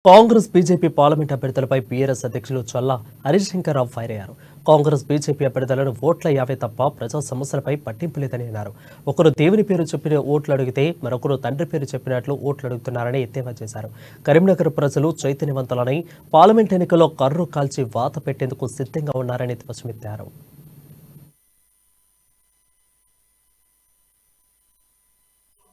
Congress BJP parliament అభ్యర్థులపై BRS అధ్యక్షులు చల్లా హరిశంకర్ రావు fire అయ్యారు. Congress BJP అభ్యర్థులను ఓట్ల యావే తప్ప ప్రజా సమస్యలపై పట్టింపు లేదని అన్నారు. ఒకరు దేవుని పేరు చెప్పిన ఓట్లు అడిగితే మరొకరు తండ్రి పేరు చెప్పినట్లు ఓట్లు అడుగుతున్నారని ఎద్దేవా చేశారు. కరీంనగర్ ప్రజలు చైతన్యవంతులని పార్లమెంట్ ఎన్నికల్లో కర్రు కాల్చి వాత పెట్టేందుకు సిద్ధంగా ఉన్నారని ధ్వజమెత్తారు.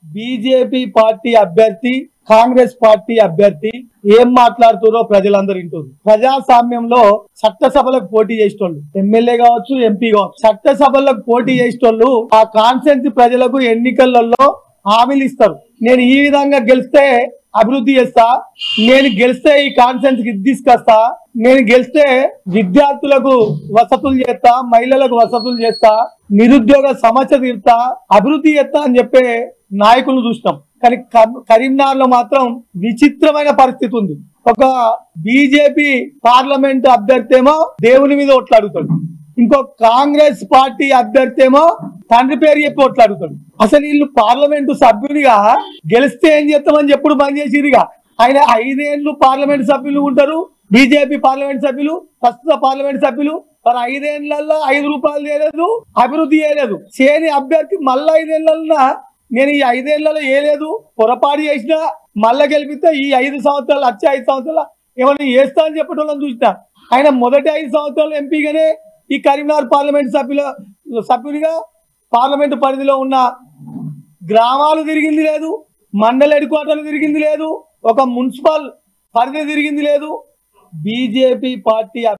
బీజేపీ పార్టీ అభ్యర్థి కాంగ్రెస్ పార్టీ అభ్యర్థి ఏం మాట్లాడుతారో ప్రజలందరూ వింటారు. ప్రజాస్వామ్యంలో చట్టసభలకు పోటీ చేసేటోళ్ళు ఎమ్మెల్యే కావచ్చు, ఎంపీ కావచ్చు, చట్టసభలకు పోటీ చేసేటోళ్ళు ఆ కాన్స్టిట్యూన్సీ ప్రజలకు ఎన్నికలలో హామీలు ఇస్తారు. నేను ఈ విధంగా గెలిస్తే అభివృద్ధి చేస్తా, నేను గెలిస్తే ఈ కాన్స్టిట్యూన్సీకి ఇది తీసుకొస్తా, నేను గెలిస్తే విద్యార్థులకు వసతులు చేస్తా, మహిళలకు వసతులు చేస్తా, నిరుద్యోగ సమస్య తీరుతా, అభివృద్ధి చేస్తా అని చెప్పే నాయకులు చూసినాం. కానీ కరీంనగర్ లో మాత్రం విచిత్రమైన పరిస్థితి ఉంది. ఒక బీజేపీ పార్లమెంట్ అభ్యర్థి ఏమో దేవుని మీద ఓట్లు అడుగుతాడు, ఇంకో కాంగ్రెస్ పార్టీ అభ్యర్థి ఏమో తండ్రి పేరు చెప్పి ఓట్లు అడుగుతాడు. అసలు వీళ్ళు పార్లమెంటు సభ్యునిగా గెలిస్తే ఏం చేస్తామని చెప్పుడు బంద్ చేసిరుగా. ఆయన 5 ఏళ్ళు పార్లమెంట్ సభ్యులు ఉంటారు, బీజేపీ పార్లమెంట్ సభ్యులు, ప్రస్తుత పార్లమెంట్ సభ్యులు. మరి 5 ఏళ్లలో 5 రూపాయలు చేయలేదు, అభివృద్ధి చేయలేదు. చేయని అభ్యర్థి మళ్ళా 5 ఏళ్లలో నేను ఈ 5 ఏళ్లలో ఏలేదు, పొరపాటు చేసినా మళ్ళా గెలిపిస్తే ఈ 5 సంవత్సరాలు వచ్చే 5 సంవత్సరాలు ఏమైనా చేస్తా అని చెప్పడం చూసిన. ఆయన మొదటి 5 సంవత్సరాలు ఎంపీగానే ఈ కరీంనగర్ పార్లమెంట్ సభ్యునిగా పార్లమెంటు పరిధిలో ఉన్న గ్రామాలు తిరిగింది లేదు, మండల హెడ్ క్వార్టర్లు తిరిగింది లేదు, ఒక మున్సిపల్ పరిధి తిరిగింది లేదు. BJP party